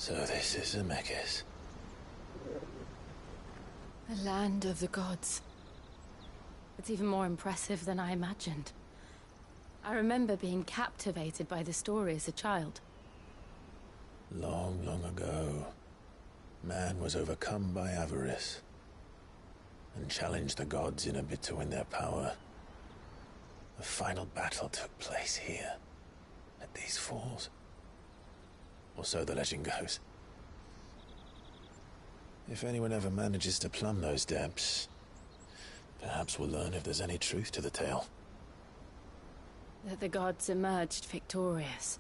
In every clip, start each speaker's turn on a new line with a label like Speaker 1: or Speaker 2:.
Speaker 1: So this is Zemeckis.
Speaker 2: The land of the gods. It's even more impressive than I imagined. I remember being captivated by the story as a child.
Speaker 1: Long, long ago, man was overcome by avarice and challenged the gods in a bid to win their power. The final battle took place here, at these falls. Or so the legend goes. If anyone ever manages to plumb those depths, perhaps we'll learn if there's any truth to the tale.
Speaker 2: That the gods emerged victorious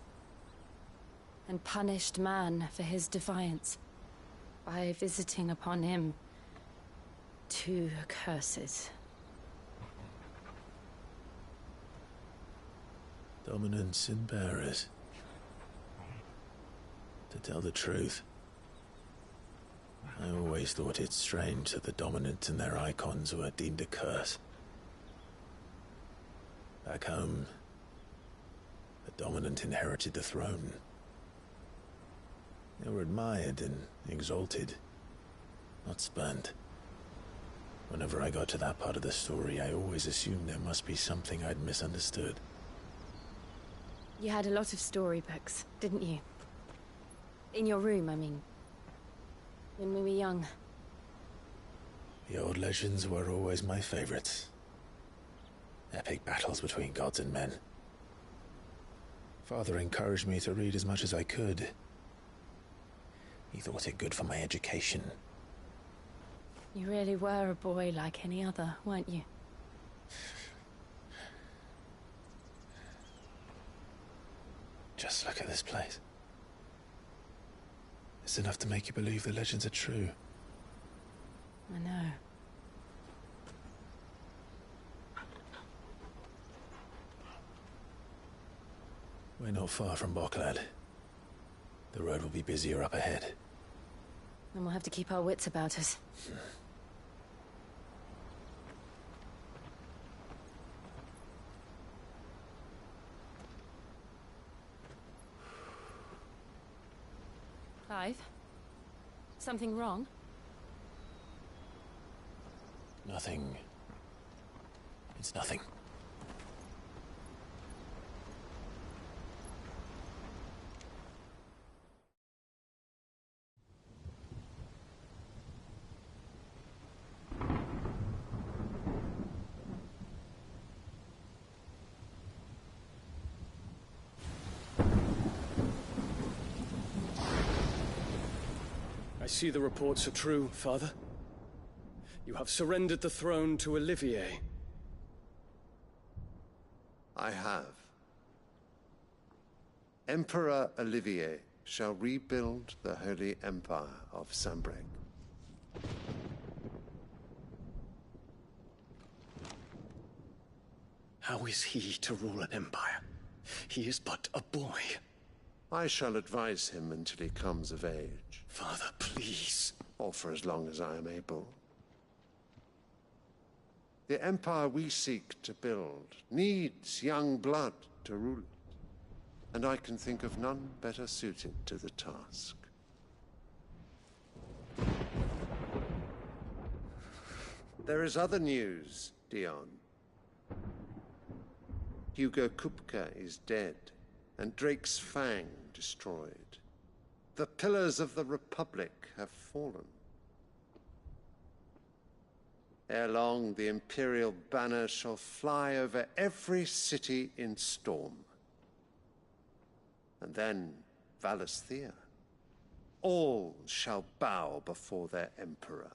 Speaker 2: and punished man for his defiance by visiting upon him two curses.
Speaker 1: Dominance and bearers. To tell the truth, I always thought it strange that the dominant and their icons were deemed a curse. Back home, the dominant inherited the throne. They were admired and exalted, not spurned. Whenever I got to that part of the story, I always assumed there must be something I'd misunderstood.
Speaker 2: You had a lot of storybooks, didn't you? In your room, I mean. When we were young.
Speaker 1: The old legends were always my favorites. Epic battles between gods and men. Father encouraged me to read as much as I could. He thought it good for my education.
Speaker 2: You really were a boy like any other, weren't you?
Speaker 1: Just look at this place. It's enough to make you believe the legends are true.
Speaker 2: I know.
Speaker 1: We're not far from Boklad. The road will be busier up ahead.
Speaker 2: Then we'll have to keep our wits about us. Clive? Something wrong?
Speaker 1: Nothing. It's nothing.
Speaker 3: I see the reports are true, Father. You have surrendered the throne to Olivier.
Speaker 4: I have. Emperor Olivier shall rebuild the Holy Empire of Sanbreque.
Speaker 3: How is he to rule an empire? He is but a boy.
Speaker 4: I shall advise him until he comes of age.
Speaker 3: Father, please.
Speaker 4: Or for as long as I am able. The empire we seek to build needs young blood to rule it, and I can think of none better suited to the task. There is other news, Dion. Hugo Kupka is dead, and Drake's Fang destroyed. The pillars of the Republic have fallen. Ere long, the Imperial banner shall fly over every city in Storm. And then, Valisthea. All shall bow before their Emperor.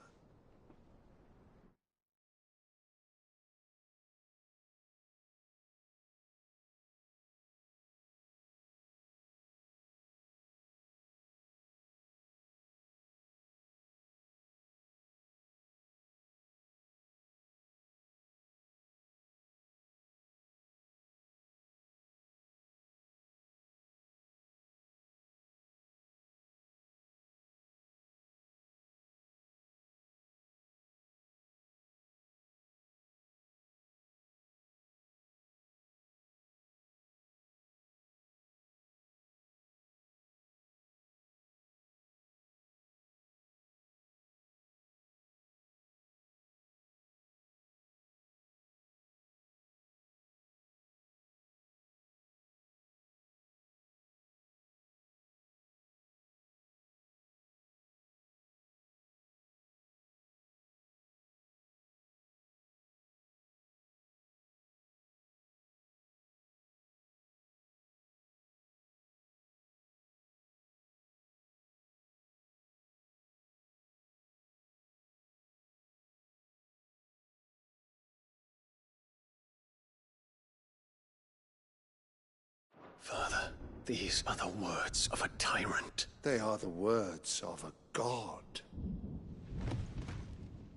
Speaker 3: Father, these are the words of a tyrant.
Speaker 4: They are the words of a god.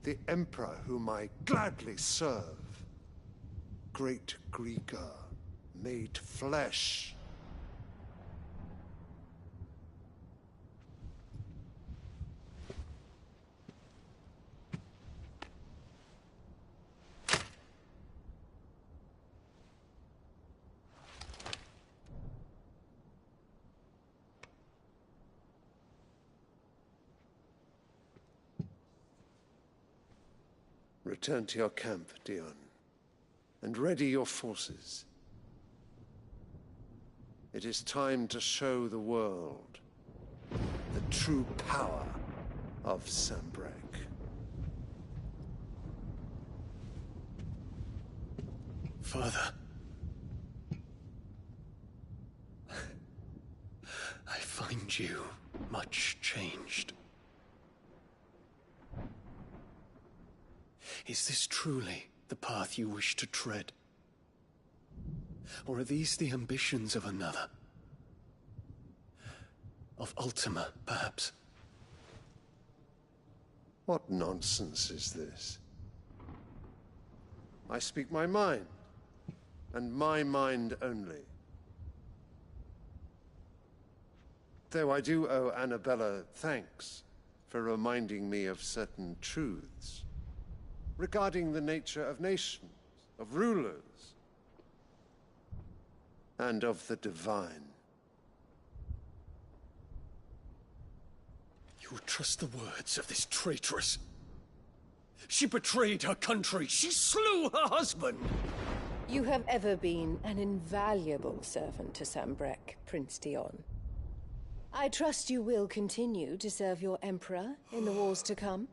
Speaker 4: The Emperor whom I gladly serve. Great Greeker, made flesh. Return to your camp, Dion, and ready your forces. It is time to show the world the true power of Sanbreque.
Speaker 3: Father. I find you much changed. Is this truly the path you wish to tread? Or are these the ambitions of another? Of Ultima, perhaps?
Speaker 4: What nonsense is this? I speak my mind, and my mind only. Though I do owe Annabella thanks for reminding me of certain truths regarding the nature of nations, of rulers, and of the divine.
Speaker 3: You would trust the words of this traitress? She betrayed her country. She slew her husband.
Speaker 5: You have ever been an invaluable servant to Sanbreque, Prince Dion. I trust you will continue to serve your Emperor in the wars to come.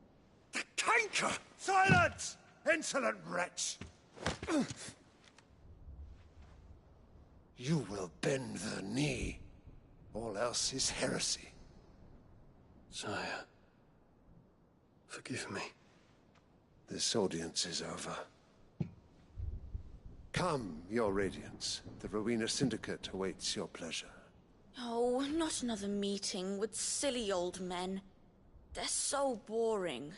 Speaker 3: The canker!
Speaker 4: Silence! Insolent wretch! You will bend the knee. All else is heresy.
Speaker 3: Sire, forgive me.
Speaker 4: This audience is over. Come, your Radiance. The Rowena Syndicate awaits your pleasure.
Speaker 6: Oh, not another meeting with silly old men. They're so boring.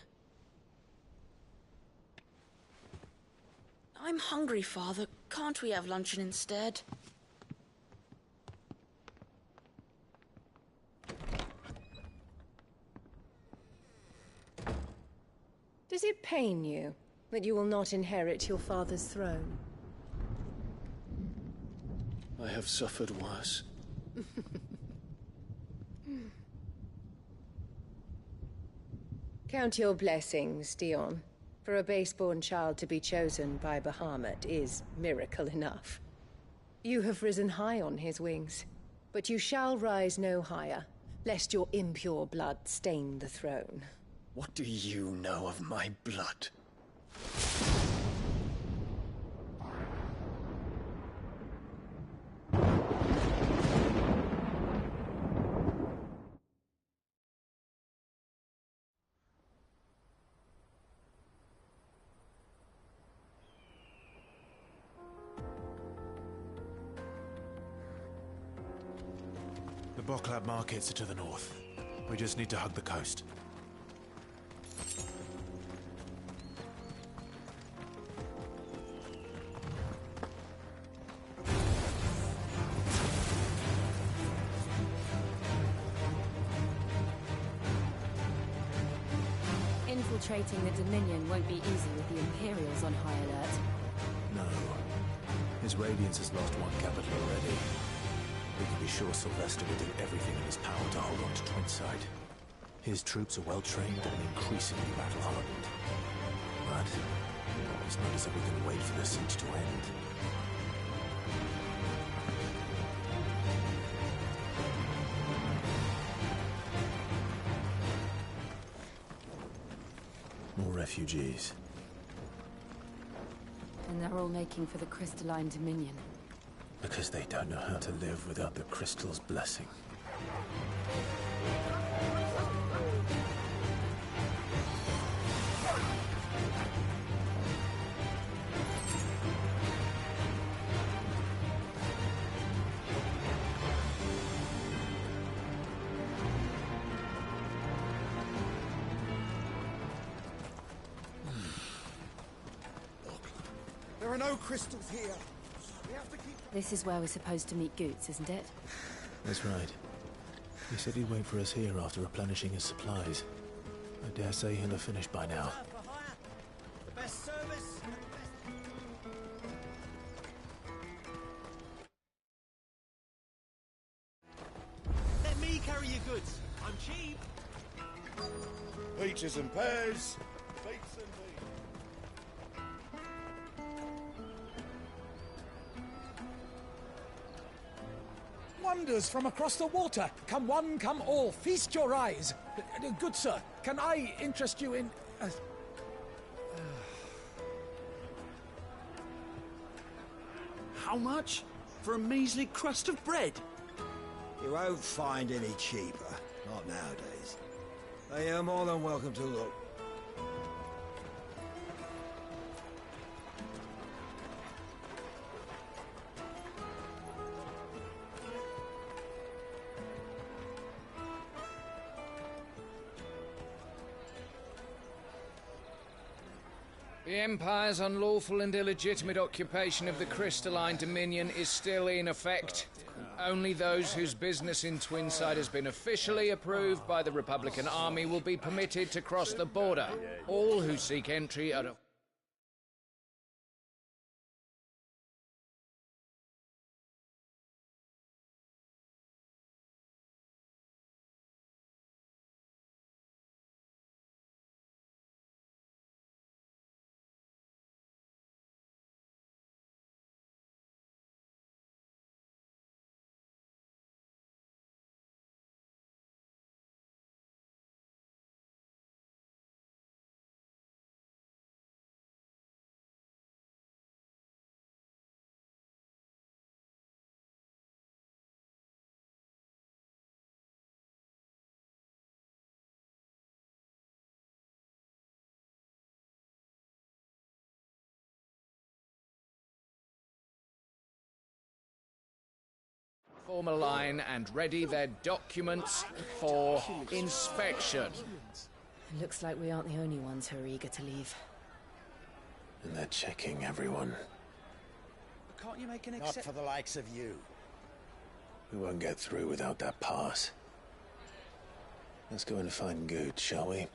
Speaker 6: I'm hungry, Father. Can't we have luncheon instead?
Speaker 5: Does it pain you that you will not inherit your father's throne?
Speaker 3: I have suffered worse.
Speaker 5: Count your blessings, Dion. For a base-born child to be chosen by Bahamut is miracle enough. You have risen high on his wings, but you shall rise no higher, lest your impure blood stain the throne.
Speaker 3: What do you know of my blood?
Speaker 7: The Boklab markets are to the north. We just need to hug the coast.
Speaker 2: Infiltrating the Dominion won't be easy with the Imperials on high alert.
Speaker 1: No. His Radiance has lost one capital already. We can be sure Sylvester will do everything in his power to hold on to Twinside. His troops are well-trained and increasingly battle-hardened. But it's not as if we can wait for the siege to end. More refugees.
Speaker 2: And they're all making for the Crystalline Dominion.
Speaker 1: Because they don't know how to live without the crystal's blessing.
Speaker 8: There are no crystals here. We have to keep...
Speaker 2: This is where we're supposed to meet Goots, isn't it?
Speaker 1: That's right. He said he'd wait for us here after replenishing his supplies. I dare say he'll have finished by now.
Speaker 8: The best service. Let me carry your goods. I'm cheap.
Speaker 4: Peaches and pears. Bakes and beans.
Speaker 9: Wonders from across the water. Come one, come all. Feast your eyes. Good sir, can I interest you in...
Speaker 8: How much? For a measly crust of bread? You won't find any cheaper. Not nowadays. They are more than welcome to look.
Speaker 10: The Empire's unlawful and illegitimate occupation of the Crystalline Dominion is still in effect. Only those whose business in Twinside has been officially approved by the Republican Army will be permitted to cross the border. All who seek entry are... form a line and ready their documents for inspection.
Speaker 2: It looks like we aren't the only ones who are eager to leave.
Speaker 1: And they're checking everyone.
Speaker 8: Can't you make an exception? Not for the likes of you.
Speaker 1: We won't get through without that pass. Let's go and find Good, shall we?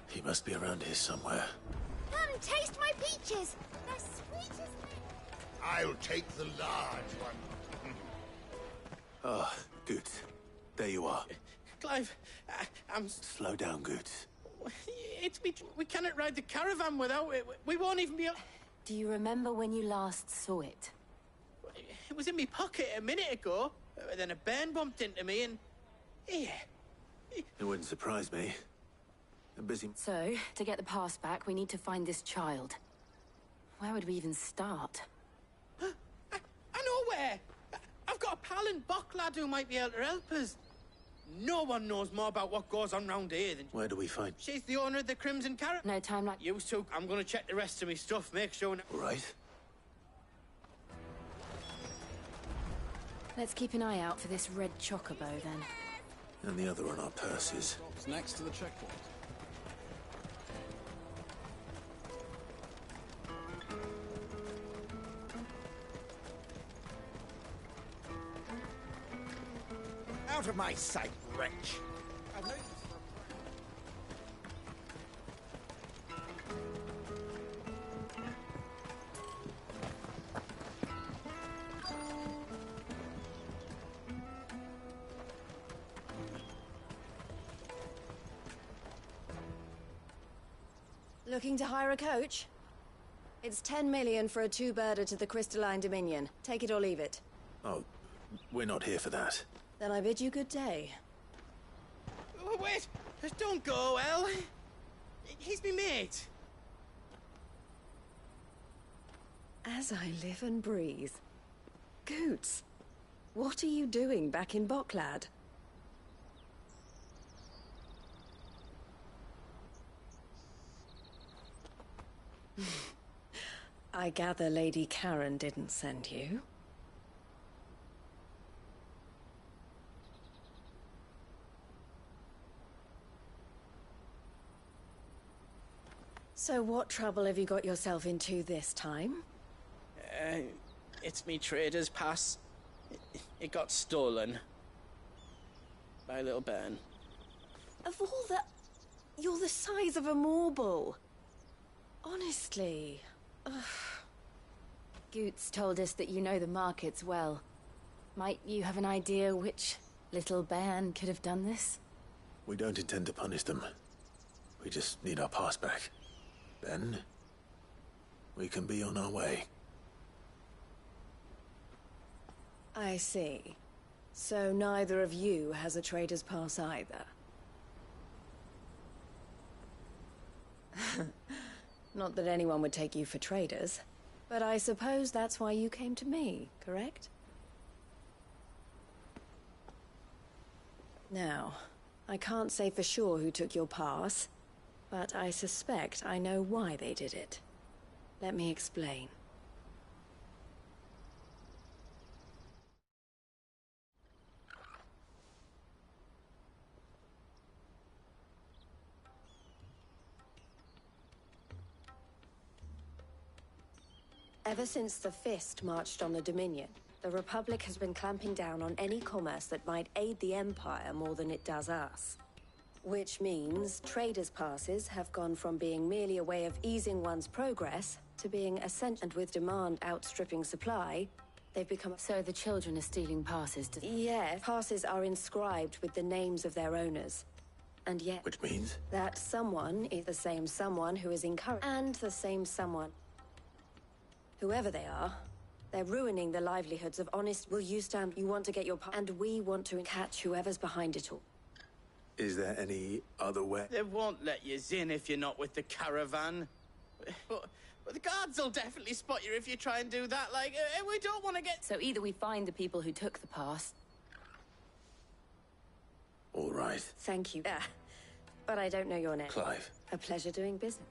Speaker 1: He must be around here somewhere.
Speaker 11: Come, taste my peaches! They're sweet as milk.
Speaker 12: I'll take the large one.
Speaker 1: Ah, Good. There you are.
Speaker 13: Clive, I'm...
Speaker 1: Slow down, Good.
Speaker 13: We cannot ride the caravan without it. We won't even be...
Speaker 2: Do you remember when you last saw it?
Speaker 13: It was in my pocket a minute ago. Then a bairn bumped into me and... Here.
Speaker 1: It wouldn't surprise me. I'm busy...
Speaker 2: So, to get the pass back, we need to find this child. Where would we even start?
Speaker 13: I know where! I've got a pal in Bocklad who might be able to help us. No one knows more about what goes on round here than...
Speaker 1: Where do we find...
Speaker 13: She's the owner of the Crimson Carrot.
Speaker 2: No time like...
Speaker 13: You two, I'm gonna check the rest of my stuff, make sure...
Speaker 1: All right.
Speaker 2: Let's keep an eye out for this red chocobo, then.
Speaker 1: And the other on our purses.
Speaker 3: It's next to the checkpoint.
Speaker 8: Out of my sight, wretch!
Speaker 5: Looking to hire a coach? It's 10 million for a two-birder to the Crystalline Dominion. Take it or leave it.
Speaker 1: Oh, we're not here for that.
Speaker 5: Then I bid you good day.
Speaker 13: Oh, wait! Don't go, El. He's me mate.
Speaker 5: As I live and breathe. Goots, what are you doing back in Bocklad? I gather Lady Karen didn't send you. So what trouble have you got yourself into this time?
Speaker 13: It's me trader's pass. It got stolen. By a little bairn.
Speaker 5: Of all the... You're the size of a marble. Honestly. Ugh.
Speaker 2: Goots told us that you know the markets well. Might you have an idea which little bairn could have done this?
Speaker 1: We don't intend to punish them. We just need our pass back. Then, we can be on our way.
Speaker 5: I see. So neither of you has a trader's pass either. Not that anyone would take you for traders, but I suppose that's why you came to me, correct? Now, I can't say for sure who took your pass, but I suspect I know why they did it. Let me explain. Ever since the Fist marched on the Dominion, the Republic has been clamping down on any commerce that might aid the Empire more than it does us. Which means traders' passes have gone from being merely a way of easing one's progress to being essential. And with demand outstripping supply, they've become...
Speaker 2: So the children are stealing passes to...
Speaker 5: Yes, passes are inscribed with the names of their owners. And yet...
Speaker 1: Which means?
Speaker 5: That someone is the same someone who is encouraged... And the same someone... Whoever they are, they're ruining the livelihoods of honest... Will you stand... You want to get your... And we want to catch whoever's behind it all.
Speaker 1: Is there any other way?
Speaker 13: They won't let you in if you're not with the caravan. But the guards will definitely spot you if you try and do that. Like, we don't want to get...
Speaker 2: So either we find the people who took the pass...
Speaker 1: All right.
Speaker 5: Thank you. But I don't know your name.
Speaker 1: Clive.
Speaker 5: A pleasure doing business.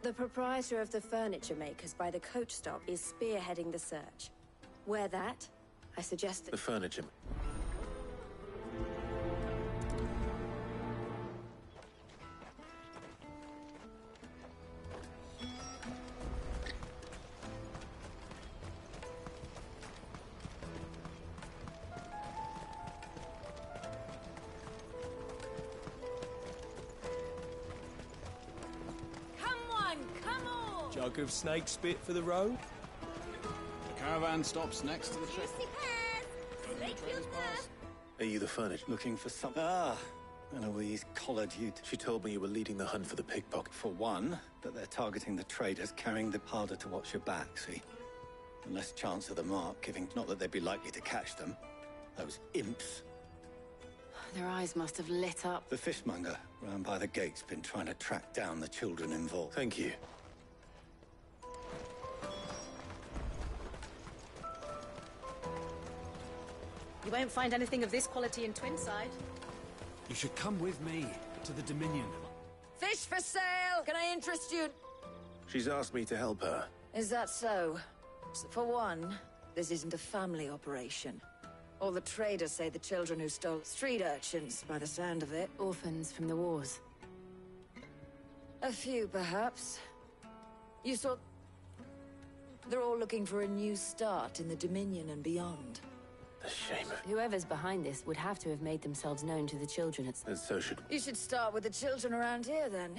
Speaker 5: The proprietor of the furniture makers by the coach stop is spearheading the search. Where that, I suggest that...
Speaker 1: The furniture...
Speaker 14: Jug of snake spit for the road?
Speaker 15: The caravan stops next to the trip.
Speaker 1: Are you the furniture?
Speaker 16: Looking for something? Ah, Eloise collared you.
Speaker 1: She told me you were leading the hunt for the pickpocket.
Speaker 16: For one, that they're targeting the traders, carrying the harder to watch your back, see? And less chance of the mark giving... Not that they'd be likely to catch them. Those imps.
Speaker 2: Their eyes must have lit up.
Speaker 16: The fishmonger, round by the gate's been trying to track down the children involved.
Speaker 1: Thank you.
Speaker 17: You won't find anything of this quality in Twinside.
Speaker 14: You should come with me to the Dominion.
Speaker 18: Fish for sale! Can I interest you?
Speaker 1: She's asked me to help her.
Speaker 18: Is that so? For one, this isn't a family operation. All the traders say the children who stole street urchins, by the sound of it.
Speaker 2: Orphans from the wars.
Speaker 18: A few, perhaps. You saw... They're all looking for a new start in the Dominion and beyond.
Speaker 1: A shame.
Speaker 2: Whoever's behind this would have to have made themselves known to the children at...
Speaker 1: And so should...
Speaker 18: You should start with the children around here, then.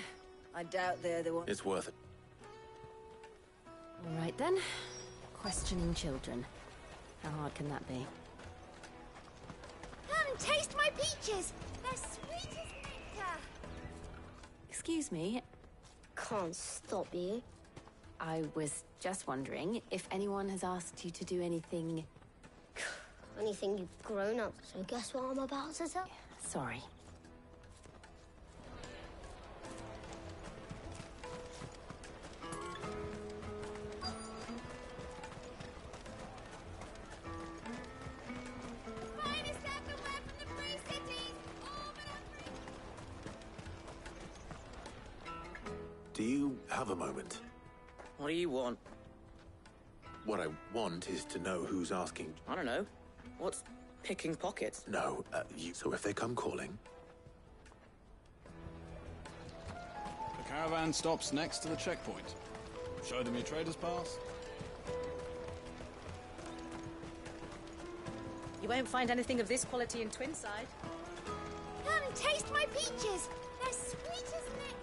Speaker 18: I doubt they're the ones...
Speaker 1: It's worth it.
Speaker 2: All right, then. Questioning children. How hard can that be?
Speaker 11: Come, taste my peaches! They're sweet as nectar!
Speaker 2: Excuse me?
Speaker 11: Can't stop you.
Speaker 2: I was just wondering if anyone has asked you to do anything...
Speaker 11: Anything you've grown up, so guess what I'm about to tell?
Speaker 2: Sorry.
Speaker 11: Finest everywhere from the free cities, all but
Speaker 1: Do you have a moment?
Speaker 19: What do you want?
Speaker 1: What I want is to know who's asking.
Speaker 19: I don't know. What's picking pockets?
Speaker 1: No, So if they come calling...
Speaker 15: The caravan stops next to the checkpoint. Show them your trader's pass.
Speaker 17: You won't find anything of this quality in Twinside.
Speaker 11: Come, taste my peaches! They're sweet as nectar!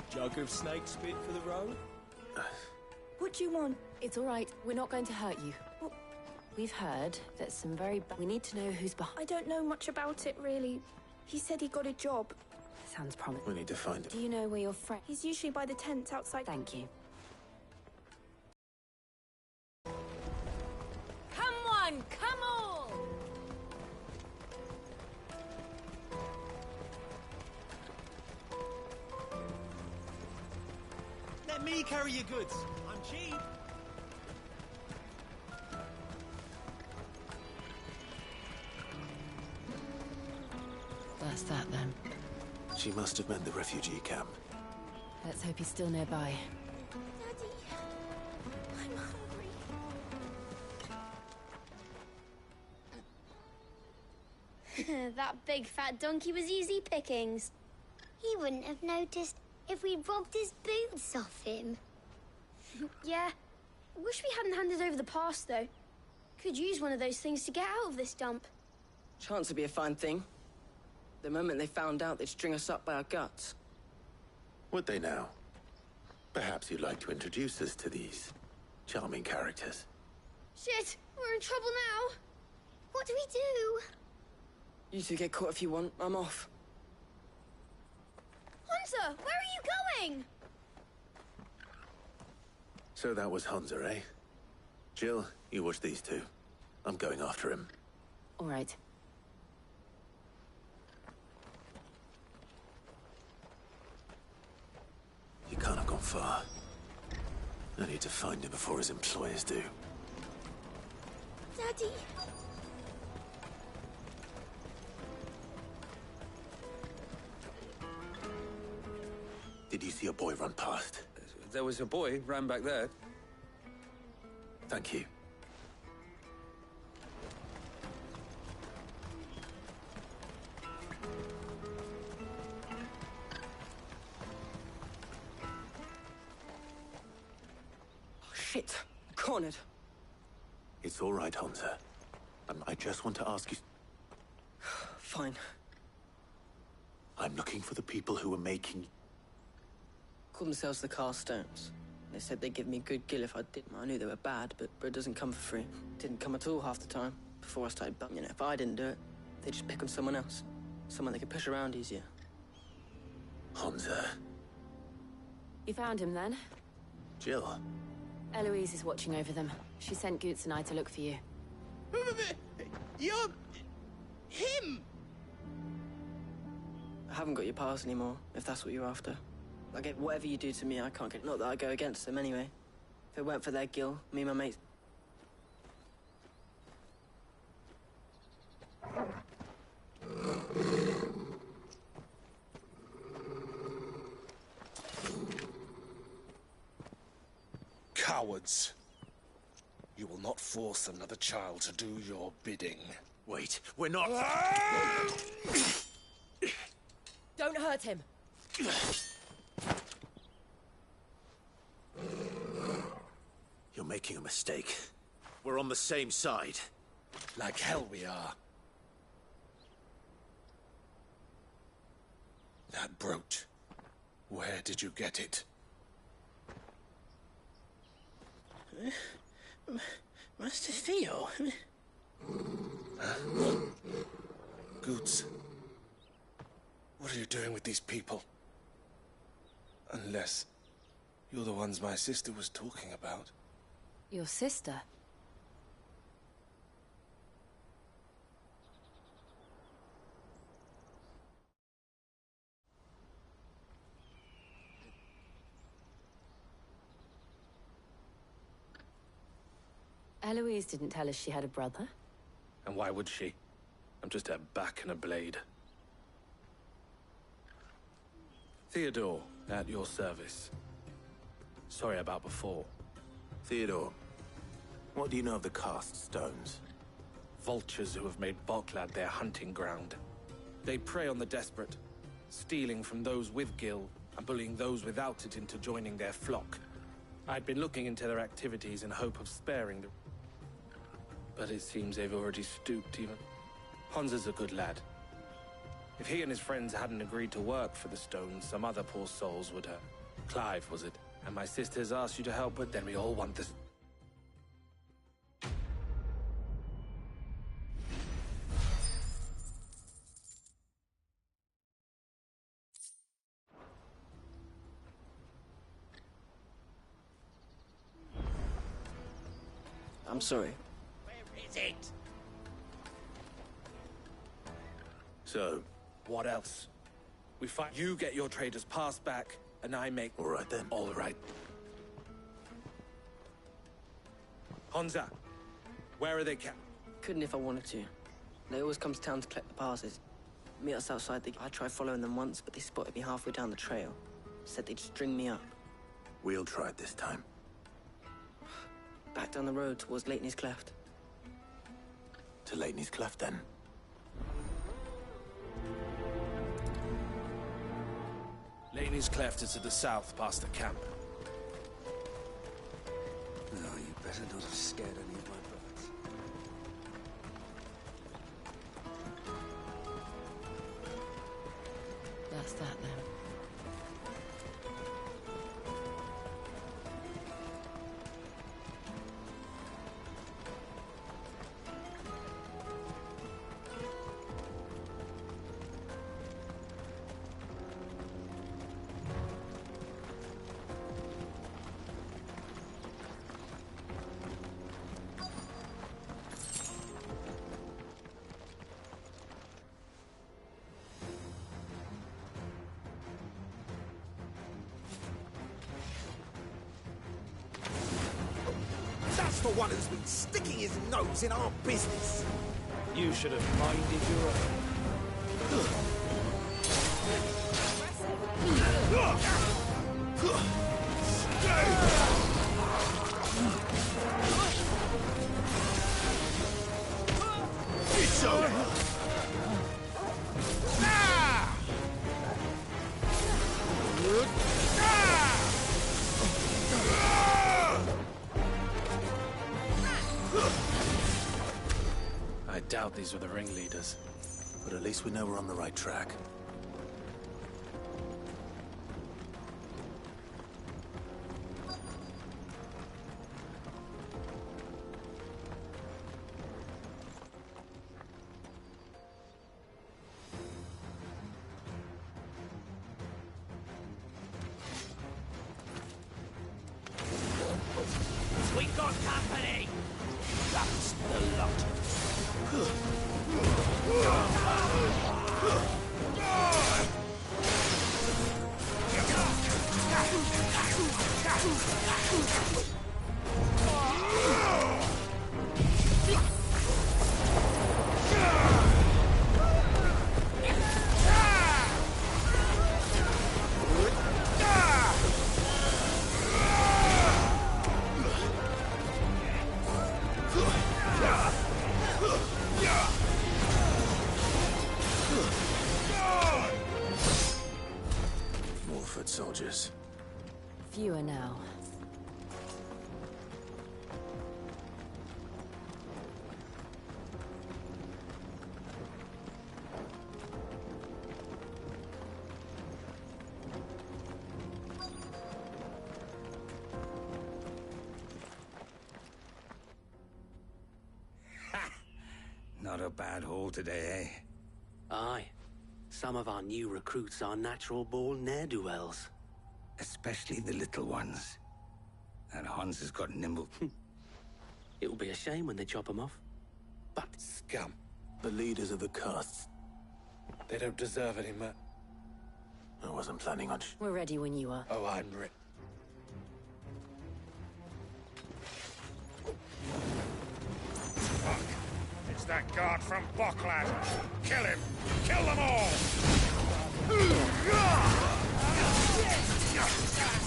Speaker 14: Jug of snake spit for the road?
Speaker 2: What do you want? It's all right. We're not going to hurt you. We've heard that some very we need to know who's behind.
Speaker 20: I don't know much about it, really. He said he got a job.
Speaker 2: Sounds promising.
Speaker 1: We need to find him.
Speaker 2: Do you know where your friend...
Speaker 20: He's usually by the tents outside.
Speaker 2: Thank you.
Speaker 11: Come on, come all!
Speaker 14: Let me carry your goods. I'm cheap.
Speaker 2: That's that, then.
Speaker 1: She must have meant the refugee camp.
Speaker 2: Let's hope he's still nearby.
Speaker 11: Daddy, I'm hungry. That big fat donkey was easy pickings. He wouldn't have noticed if we robbed his boots off him.
Speaker 20: Yeah. Wish we hadn't handed over the pass, though. Could use one of those things to get out of this dump.
Speaker 19: Chance would be a fine thing. The moment they found out, they'd string us up by our guts.
Speaker 1: Would they now? Perhaps you'd like to introduce us to these charming characters.
Speaker 20: Shit, we're in trouble now.
Speaker 11: What do we do?
Speaker 19: You two get caught if you want. I'm off.
Speaker 20: Hunter, where are you going?
Speaker 1: So that was Hunter, eh? Jill, you watch these two. I'm going after him.
Speaker 2: All right.
Speaker 1: He can't have gone far. I need to find him before his employers do.
Speaker 11: Daddy.
Speaker 1: Did you see a boy run past?
Speaker 21: There was a boy ran back there.
Speaker 1: Thank you.
Speaker 19: Shit. Cornered.
Speaker 1: It's all right, Hunter. I just want to ask you...
Speaker 19: Fine.
Speaker 1: I'm looking for the people who were making...
Speaker 19: Call themselves the Carstones. They said they'd give me good gill if I did. I knew they were bad, but bread doesn't come for free. Didn't come at all half the time. Before I started bumming it. If I didn't do it, they'd just pick on someone else. Someone they could push around easier.
Speaker 1: Hunter.
Speaker 2: You found him, then?
Speaker 1: Jill.
Speaker 2: Eloise is watching over them. She sent Goots and I to look for you.
Speaker 13: You're... him!
Speaker 19: I haven't got your pass anymore, if that's what you're after. I get whatever you do to me, I can't get... Not that I go against them anyway. If it weren't for their gill, me and my mates...
Speaker 12: Cowards. You will not force another child to do your bidding.
Speaker 1: Wait, we're not...
Speaker 2: Don't hurt him.
Speaker 1: You're making a mistake. We're on the same side.
Speaker 12: Like hell we are. That brooch. Where did you get it?
Speaker 19: Master Theo?
Speaker 12: Goots. What are you doing with these people? Unless you're the ones my sister was talking about.
Speaker 2: Your sister? Eloise didn't tell us she had a brother.
Speaker 12: And why would she? I'm just a back and a blade. Theodore, at your service. Sorry about before.
Speaker 1: Theodore, what do you know of the cast stones?
Speaker 12: Vultures who have made Boklad their hunting ground. They prey on the desperate, stealing from those with gil and bullying those without it into joining their flock. I'd been looking into their activities in hope of sparing them. But it seems they've already stooped even. Hans is a good lad. If he and his friends hadn't agreed to work for the stones, some other poor souls would have. Clive, was it? And my sisters asked you to help, but then we all want this.
Speaker 19: I'm sorry.
Speaker 13: Where is it?
Speaker 1: So,
Speaker 12: What else? We fight. You get your traders passed back, and I make.
Speaker 1: all right then.
Speaker 12: All right. Honza, where are they kept?
Speaker 19: Couldn't if I wanted to. They always come to town to collect the passes. Meet us outside the... I tried following them once, but they spotted me halfway down the trail. Said they'd string me up.
Speaker 1: We'll try it this time.
Speaker 19: Back down the road towards Leitney's Cleft.
Speaker 1: To Leitney's Cleft, then.
Speaker 12: Laney's Cleft is to the south, past the camp.
Speaker 8: No, you better not have scared any of my brothers.
Speaker 2: That's that then.
Speaker 9: That's the one who's been sticking his nose in our business.
Speaker 3: You should have minded your own.
Speaker 9: It's over.
Speaker 12: I doubt these were the ringleaders.
Speaker 1: But at least we know we're on the right track.
Speaker 9: We got company. That's the lot.
Speaker 1: More foot soldiers.
Speaker 2: Fewer now.
Speaker 8: Not a bad haul today, eh?
Speaker 6: Aye. Some of our new recruits are natural-born ne'er-do-wells.
Speaker 8: Especially the little ones. And Hans has got nimble.
Speaker 6: It will be a shame when they chop them off. But...
Speaker 12: Scum.
Speaker 1: The leaders of the castes.
Speaker 12: They don't deserve any mer-
Speaker 1: I wasn't planning on...
Speaker 2: We're ready when you are.
Speaker 12: Oh, I'm ready.
Speaker 9: It's
Speaker 7: that guard from Bocklad! Kill him! Kill them all!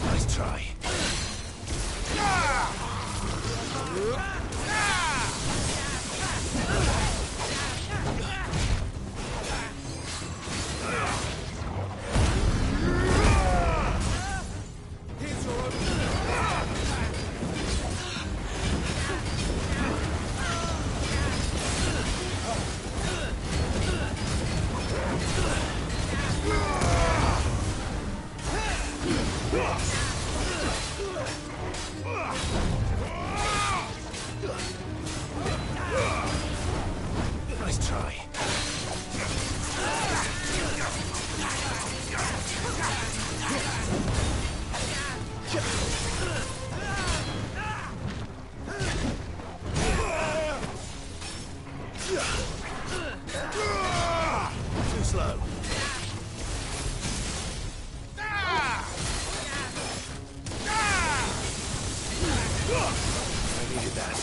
Speaker 1: Nice try. Nice try. Too slow. I needed that.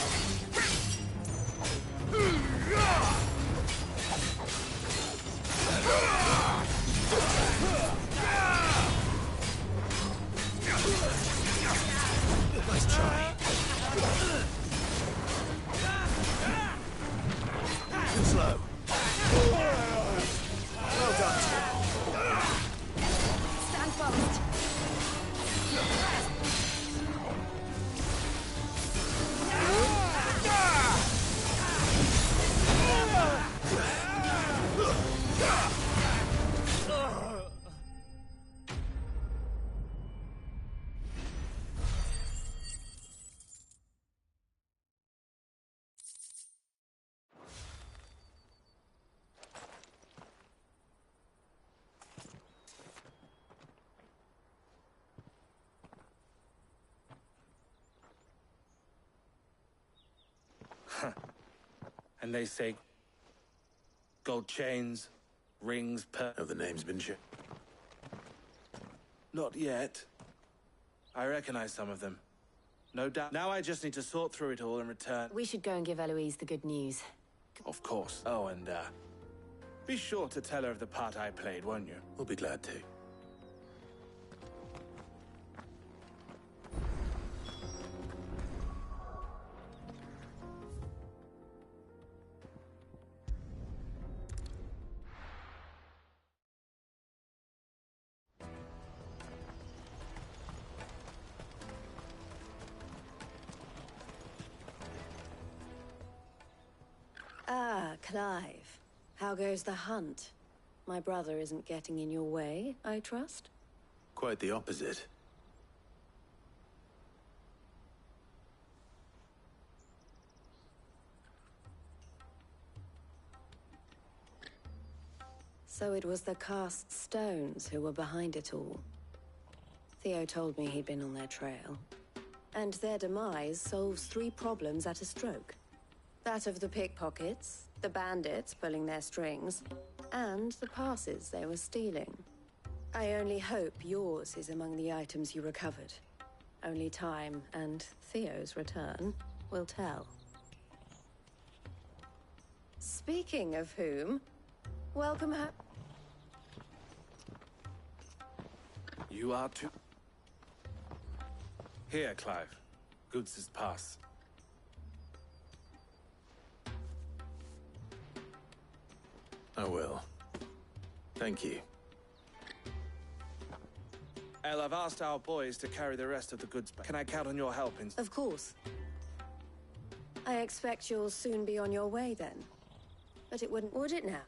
Speaker 1: Nice try. Too slow. Well done.
Speaker 2: Stand fast.
Speaker 12: And they say gold chains, rings,
Speaker 1: Have the names been checked?
Speaker 12: Not yet. I recognize some of them. No doubt. Now I just need to sort through it all and return.
Speaker 2: We should go and give Eloise the good news.
Speaker 12: Of course. Oh, and be sure to tell her of the part I played, won't you?
Speaker 1: We'll be glad to.
Speaker 5: Ah, Clive. How goes the hunt? My brother isn't getting in your way, I trust?
Speaker 1: Quite the opposite.
Speaker 5: So it was the cast stones who were behind it all. Theo told me he'd been on their trail. And their demise solves 3 problems at a stroke. That of the pickpockets, the bandits pulling their strings, and the passes they were stealing. I only hope yours is among the items you recovered. Only time and Theo's return will tell. Speaking of whom, welcome her.
Speaker 12: You are too. Here, Clive. Goods' pass.
Speaker 1: I will. Thank you.
Speaker 12: El, I've asked our boys to carry the rest of the goods back. Can I count on your help in...
Speaker 5: Of course. I expect you'll soon be on your way then. But it wouldn't, would it now?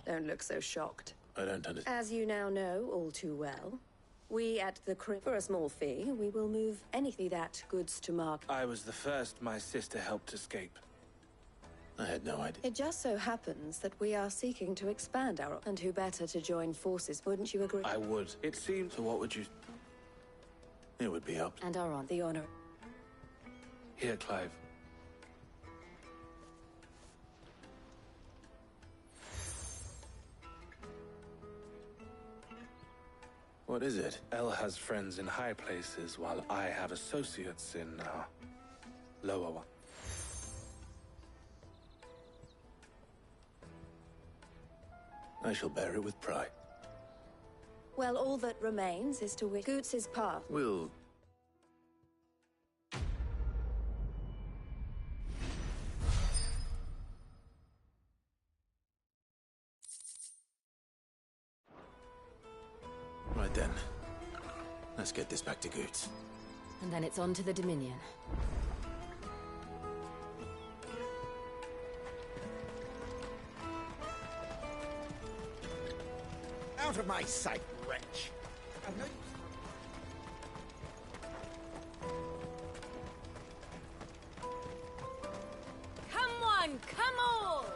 Speaker 5: Don't look so shocked.
Speaker 1: I don't understand.
Speaker 5: As you now know all too well, we at the for a small fee, we will move anything that goods to market.
Speaker 12: I was the first my sister helped escape.
Speaker 1: I had no idea.
Speaker 5: It just so happens that we are seeking to expand our... And who better to join forces, wouldn't you agree?
Speaker 12: I would. It seems... So what would you...
Speaker 1: It would be up.
Speaker 5: And are on the honor.
Speaker 12: Here, Clive.
Speaker 1: What is it?
Speaker 12: El has friends in high places, while I have associates in, lower one.
Speaker 1: I shall bear it with pride.
Speaker 18: Well, all that remains is to wish Goots' path.
Speaker 1: We'll... Right then. Let's get this back to Goots.
Speaker 2: And then it's on to the Dominion.
Speaker 9: Out of my sight, wretch! I know you...
Speaker 17: Come one, come all!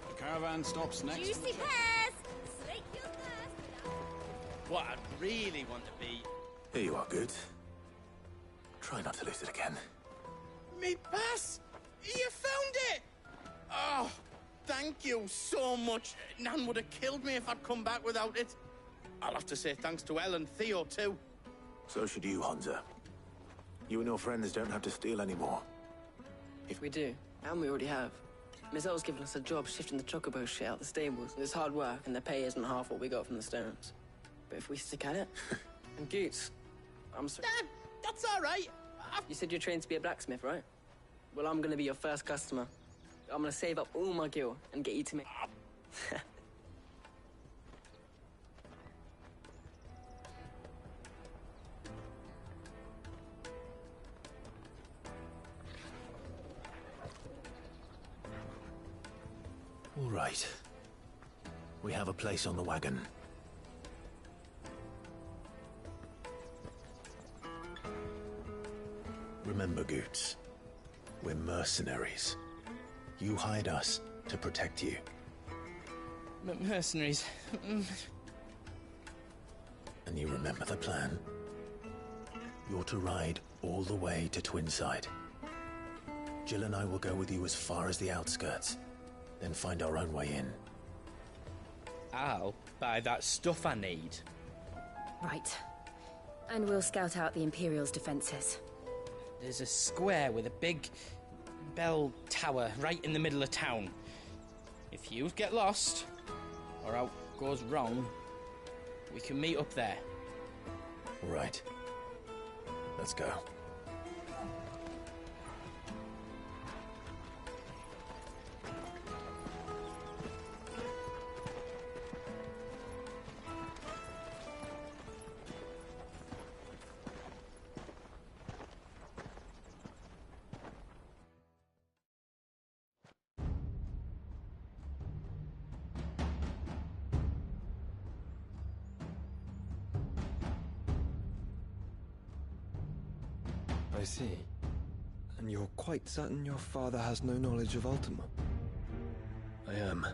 Speaker 15: The caravan stops next.
Speaker 17: Juicy pears! Slake your thirst.
Speaker 14: What I'd really want to be...
Speaker 1: Here you are, Goots. Try not to lose it again.
Speaker 13: Me pass! You found it! Oh, thank you so much. Nan would have killed me if I'd come back without it. I'll have to say thanks to Elle and Theo, too.
Speaker 1: So should you, Hansa. You and your friends don't have to steal anymore.
Speaker 19: If we do, and we already have, Miss Elle's given us a job shifting the chocobo shit out the stables. It's hard work, and the pay isn't half what we got from the stones. But if we stick at it... And Goots, I'm sorry...
Speaker 13: That's all right.
Speaker 19: You said you're trained to be a blacksmith, right? Well, I'm gonna be your first customer. I'm gonna save up all my gil and get you to make...
Speaker 1: All right. We have a place on the wagon. Remember, Goots, we're mercenaries. You hide us to protect you.
Speaker 14: Mercenaries.
Speaker 1: And you remember the plan? You're to ride all the way to Twinside. Jill and I will go with you as far as the outskirts, then find our own way in.
Speaker 14: I'll buy that stuff I need.
Speaker 2: Right. And we'll scout out the Imperial's defenses.
Speaker 14: There's a square with a big bell tower right in the middle of town. If you get lost, or out goes wrong, we can meet up there.
Speaker 1: Right. Let's go.
Speaker 4: I see. And you're quite certain your father has no knowledge of Ultima?
Speaker 3: I am.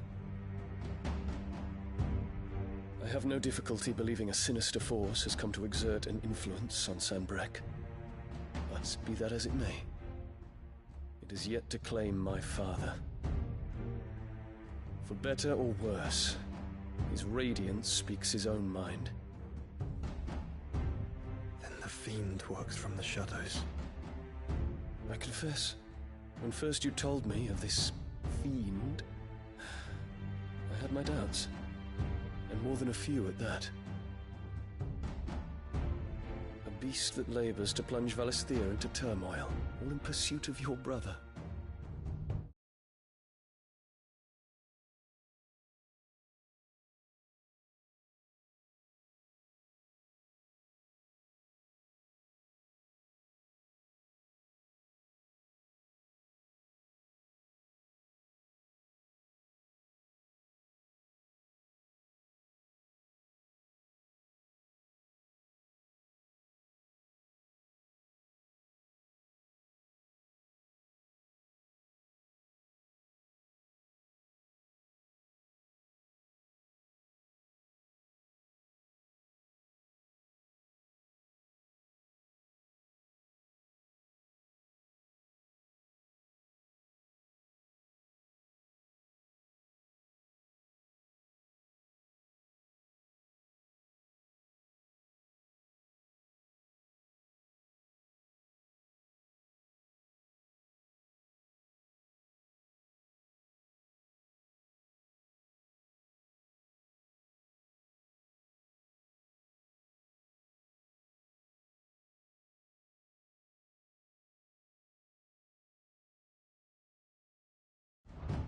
Speaker 3: I have no difficulty believing a sinister force has come to exert an influence on Sanbreque. But be that as it may, it is yet to claim my father. For better or worse, his radiance speaks his own mind.
Speaker 4: Then the fiend works from the shadows.
Speaker 3: I confess, when first you told me of this fiend, I had my doubts. And more than a few at that. A beast that labors to plunge Valisthea into turmoil, all in pursuit of your brother.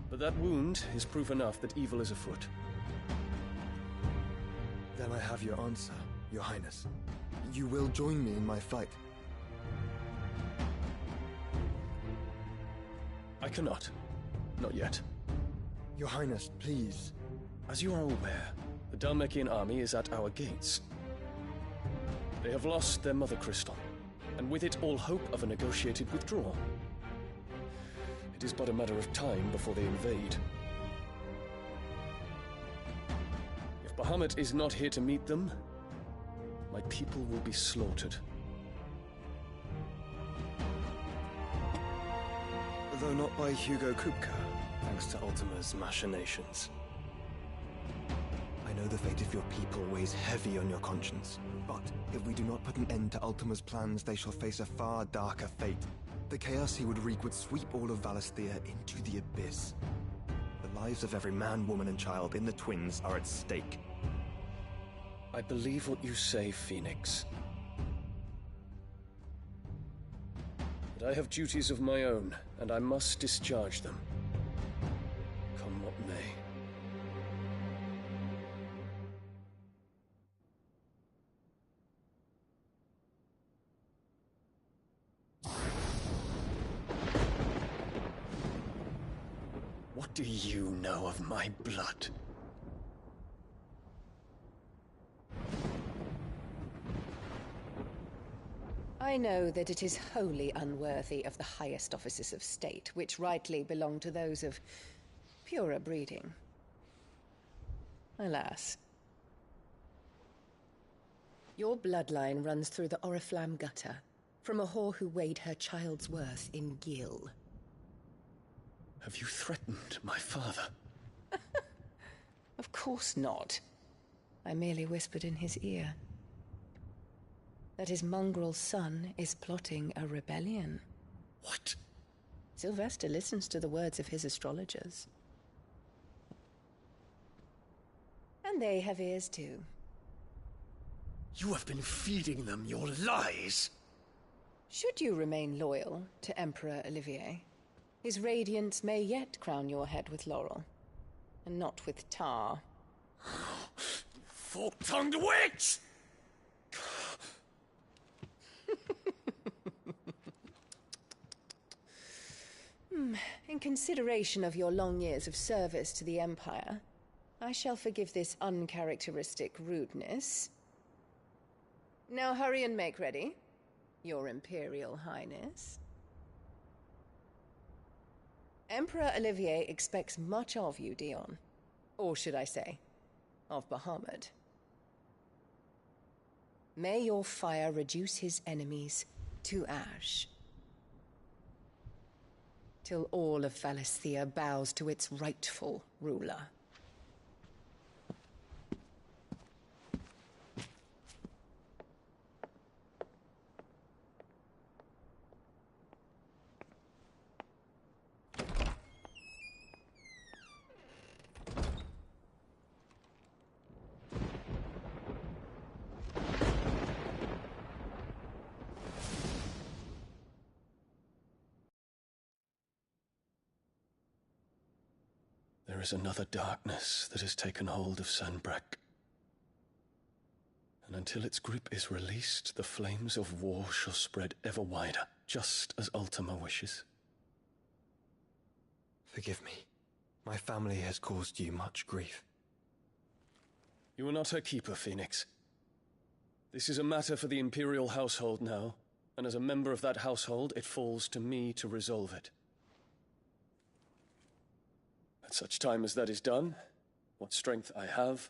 Speaker 3: But that wound is proof enough that evil is afoot.
Speaker 4: Then I have your answer, Your Highness. You will join me in my fight.
Speaker 3: I cannot. Not yet.
Speaker 4: Your Highness, please.
Speaker 3: As you are aware, the Dhalmekian army is at our gates. They have lost their mother crystal, and with it all hope of a negotiated withdrawal. It is but a matter of time before they invade. If Bahamut is not here to meet them, my people will be slaughtered.
Speaker 4: Though not by Hugo Kupka, thanks to Ultima's machinations. I know the fate of your people weighs heavy on your conscience, but if we do not put an end to Ultima's plans, they shall face a far darker fate. The chaos he would wreak would sweep all of Valisthea into the abyss. The lives of every man, woman, and child in the Twins are at stake.
Speaker 3: I believe what you say, Phoenix. But I have duties of my own, and I must discharge them. Come what may. What do you know of my blood?
Speaker 5: I know that it is wholly unworthy of the highest offices of state, which rightly belong to those of purer breeding. Alas. Your bloodline runs through the Oriflamme gutter, from a whore who weighed her child's worth in gil.
Speaker 3: Have you threatened my father?
Speaker 5: Of course not. I merely whispered in his ear that his mongrel son is plotting a rebellion.
Speaker 3: What?
Speaker 5: Sylvester listens to the words of his astrologers. And they have ears too.
Speaker 3: You have been feeding them your lies!
Speaker 5: Should you remain loyal to Emperor Olivier, his radiance may yet crown your head with laurel, and not with tar.
Speaker 3: Fork-tongued witch!
Speaker 5: In consideration of your long years of service to the Empire, I shall forgive this uncharacteristic rudeness. Now hurry and make ready, Your Imperial Highness. Emperor Olivier expects much of you, Dion. Or should I say, of Bahamut. May your fire reduce his enemies to ash, till all of Valisthea bows to its rightful ruler.
Speaker 3: There is another darkness that has taken hold of Sanbreque. And until its grip is released, the flames of war shall spread ever wider, just as Ultima wishes.
Speaker 4: Forgive me. My family has caused you much grief.
Speaker 3: You are not her keeper, Phoenix. This is a matter for the Imperial household now, and as a member of that household, it falls to me to resolve it. At such time as that is done, what strength I have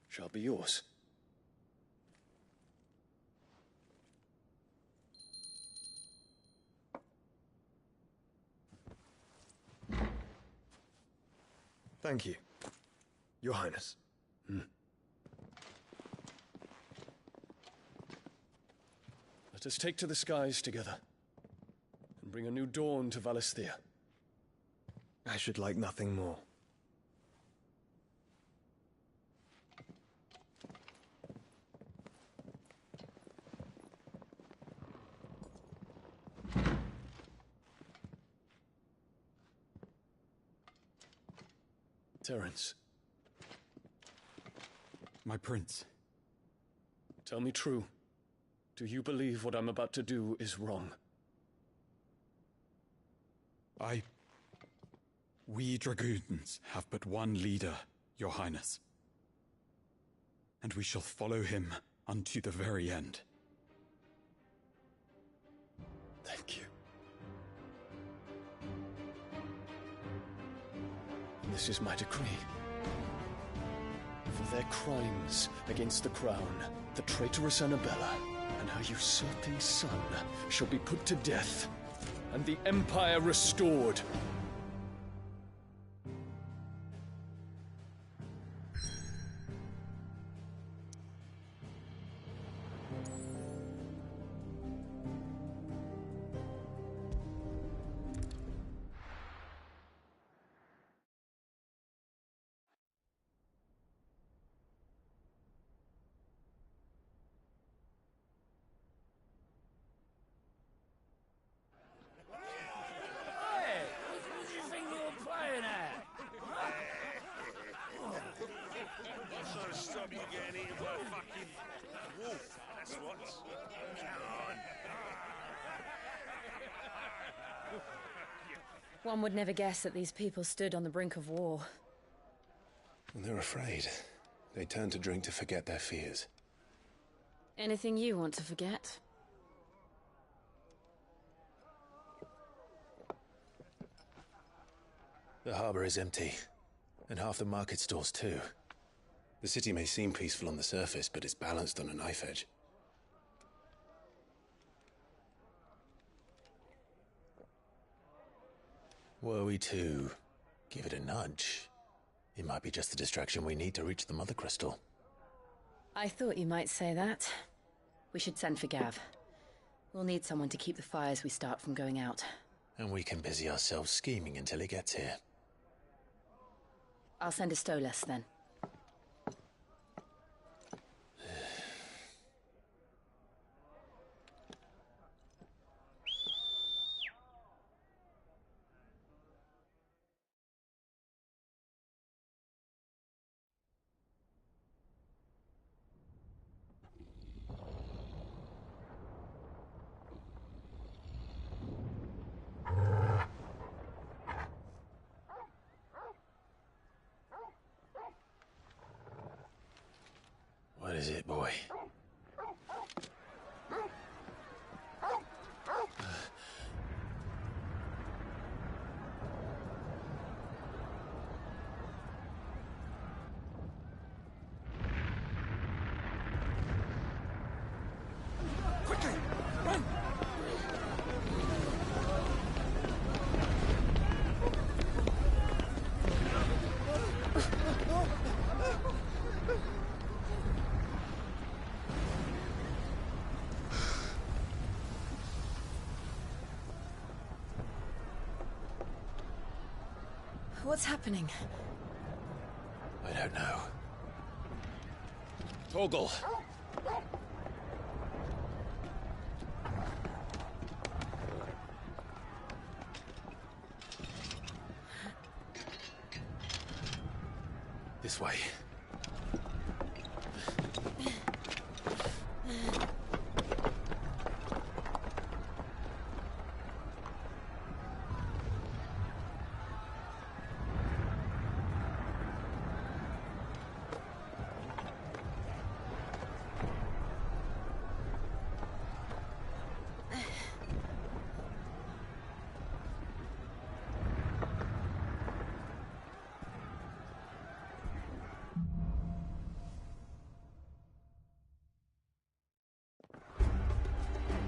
Speaker 3: shall be yours.
Speaker 4: Thank you, Your Highness.
Speaker 3: Let us take to the skies together, and bring a new dawn to Valisthea.
Speaker 4: I should like nothing more.
Speaker 3: Terence.
Speaker 15: My prince.
Speaker 3: Tell me true. Do you believe what I'm about to do is wrong?
Speaker 15: We dragoons have but one leader, Your Highness. And we shall follow him unto the very end.
Speaker 3: Thank you. This is my decree. For their crimes against the crown, the traitorous Annabella and her usurping son shall be put to death, and the Empire restored.
Speaker 7: Stop you getting eaten by a fucking wolf, that's what.
Speaker 2: One would never guess that these people stood on the brink of war.
Speaker 1: They're afraid. They turn to drink to forget their fears.
Speaker 2: Anything you want to forget?
Speaker 1: The harbor is empty, and half the market stalls too. The city may seem peaceful on the surface, but it's balanced on a knife edge. Were we to give it a nudge, it might be just the distraction we need to reach the Mother Crystal.
Speaker 2: I thought you might say that. We should send for Gav. We'll need someone to keep the fires we start from going out.
Speaker 1: And we can busy ourselves scheming until he gets here.
Speaker 2: I'll send a Stolas then.
Speaker 1: What is it, boy?
Speaker 9: Quickly! Run!
Speaker 2: What's happening?
Speaker 1: I don't know. Torgal! This way.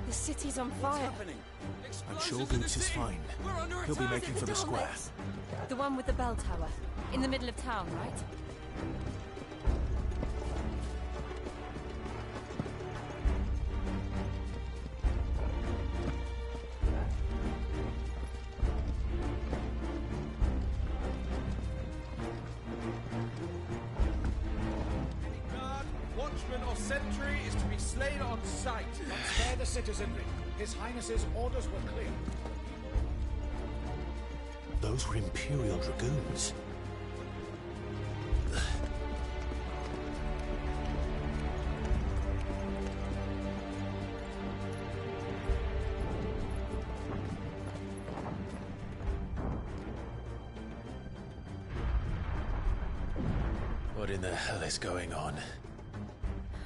Speaker 2: The city's on fire.
Speaker 1: I'm sure Boots is fine. He'll be making for the square.
Speaker 2: The one with the bell tower. In the middle of town, right?
Speaker 9: Watchman or sentry is to be slain on sight. Spare the citizenry. His Highness's orders were clear.
Speaker 1: Those were Imperial Dragoons. What in the hell is going on?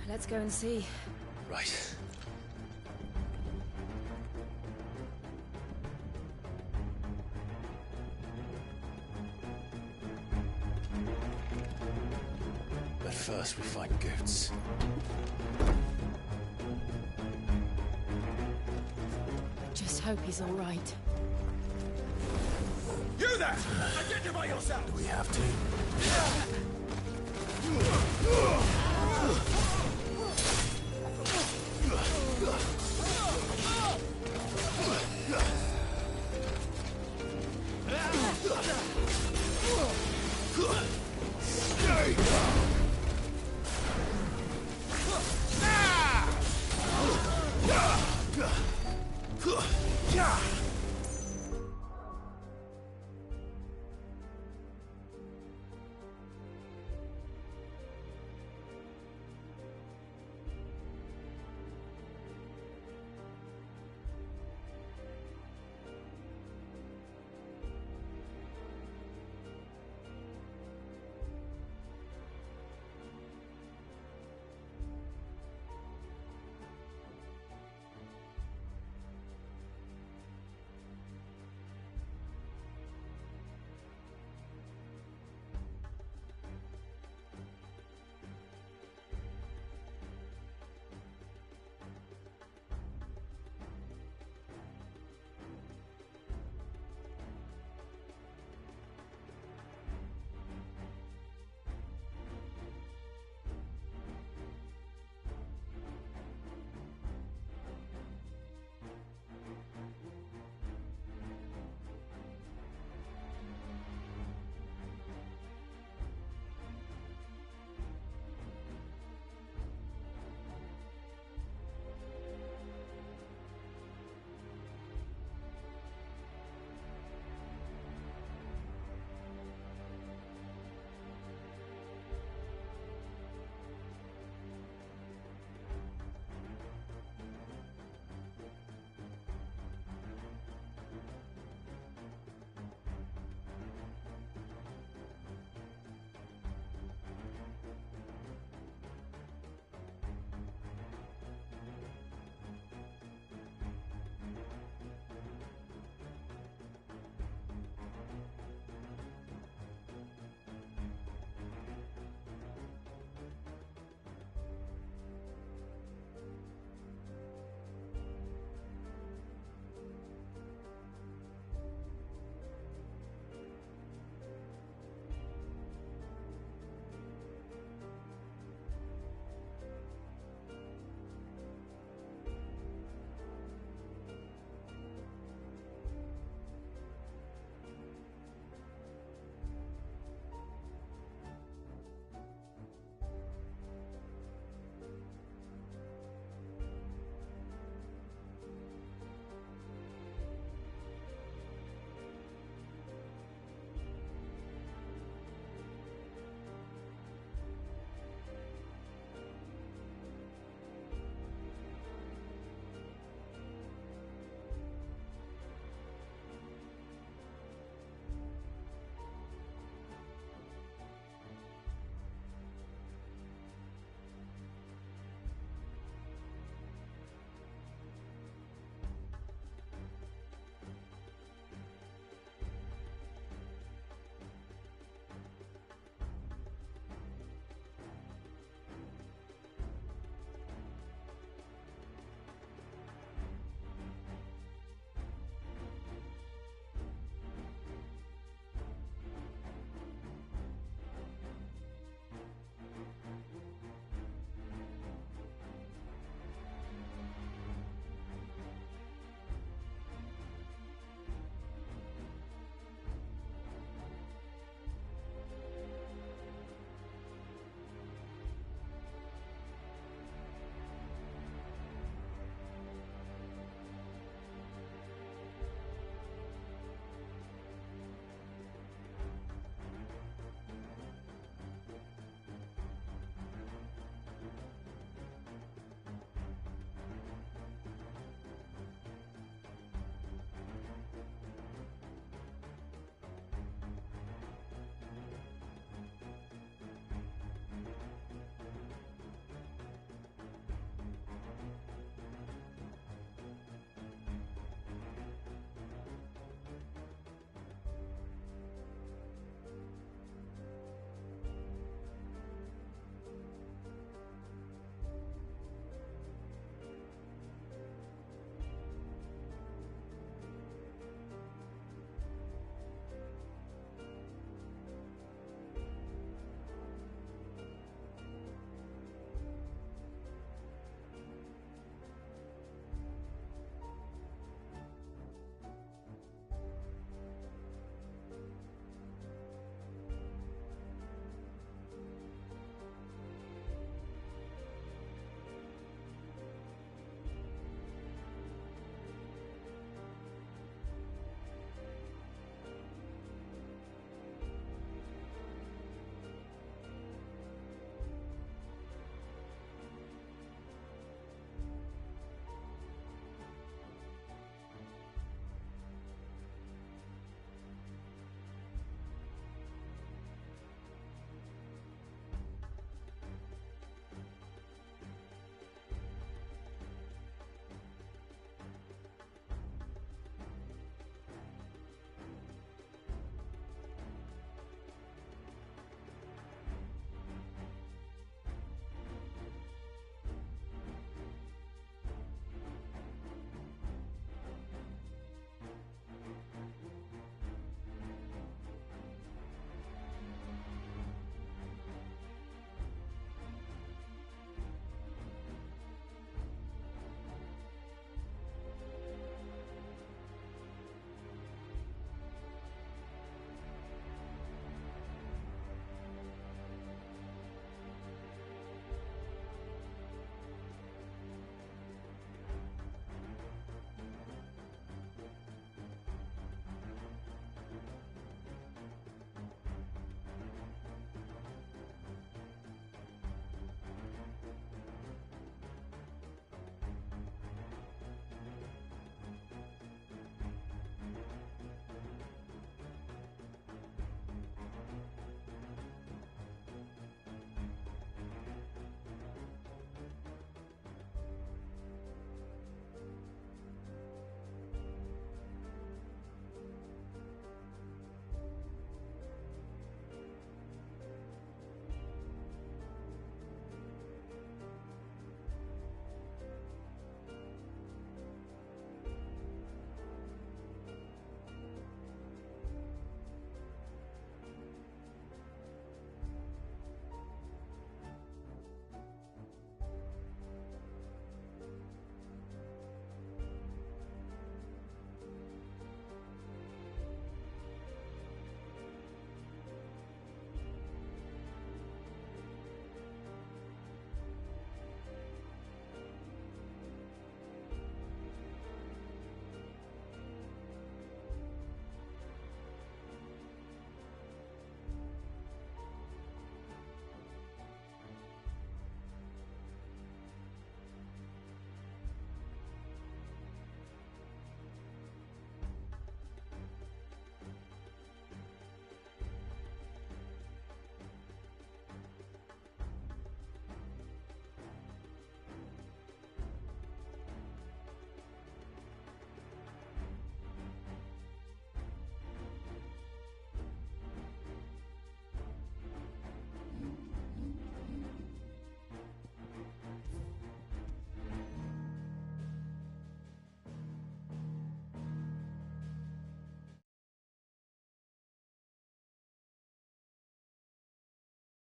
Speaker 2: Let's go and see.
Speaker 1: Right. But first we find Goots.
Speaker 2: Just hope he's all right.
Speaker 7: You there! Identify yourself!
Speaker 1: Do we have to?
Speaker 7: Stay!